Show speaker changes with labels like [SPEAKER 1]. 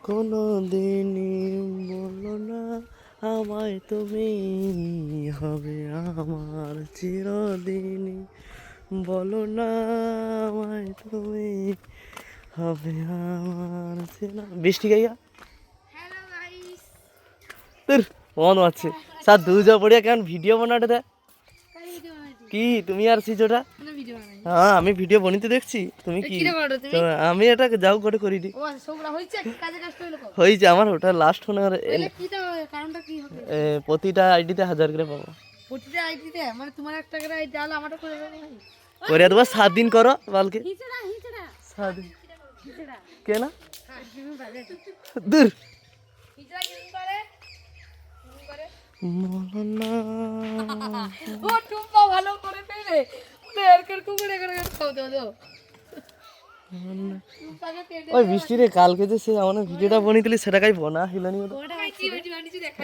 [SPEAKER 1] কোনো দিনই বলো না আমায় তুমি হবে আমার চিরদিনই, বলো না আমায় তুমি হবে আমার বৃষ্টি গাইয়া
[SPEAKER 2] हेलो गाइस
[SPEAKER 1] তোর মন আছে স্যার দুজো পড়িয়া কেমন ভিডিও বানাতে দেয়
[SPEAKER 2] कल वीडियो बनाई थी
[SPEAKER 1] কি তুমি আর সিজোটা
[SPEAKER 2] ना वीडियो बनाई
[SPEAKER 1] হ্যাঁ আমি ভিডিও বানিতে দেখছি তুমি কি
[SPEAKER 2] কিরে করো তুমি
[SPEAKER 1] তো আমি এটা যাও করে করি দি
[SPEAKER 2] ও সবরা হইছে কাজে কাজ হইলো কো
[SPEAKER 1] হয়েছে আমার ওটা লাস্ট হনে
[SPEAKER 2] তাহলে কি তো কারণটা কি হবে
[SPEAKER 1] প্রতিটা আইডিতে 1000 করে পাবো
[SPEAKER 2] প্রতিটা আইডিতে মানে তোমার একটা করে আইডি আলো আমারটা করে দেবে ভাই
[SPEAKER 1] করে দেবো 7 দিন করো কালকে
[SPEAKER 2] হিচড়া
[SPEAKER 1] 7 দিন
[SPEAKER 2] হিচড়া
[SPEAKER 1] কে না
[SPEAKER 2] হ্যাঁ তুমি বাজে
[SPEAKER 1] দূর
[SPEAKER 2] হিচড়া কি করে
[SPEAKER 1] বলো না
[SPEAKER 2] ও টুম্পা ভালো করে পেলে ওরে এরকর কুকুরে করে খাও দাও টুম্পাকে পেটে
[SPEAKER 1] ওই বৃষ্টি রে কালকে যে সে আমার ভিডিওটা বানিয়েছিলি সেটা কাই বনা হিলানি
[SPEAKER 2] ওটা কি ভিডিও বানিয়েছি দেখা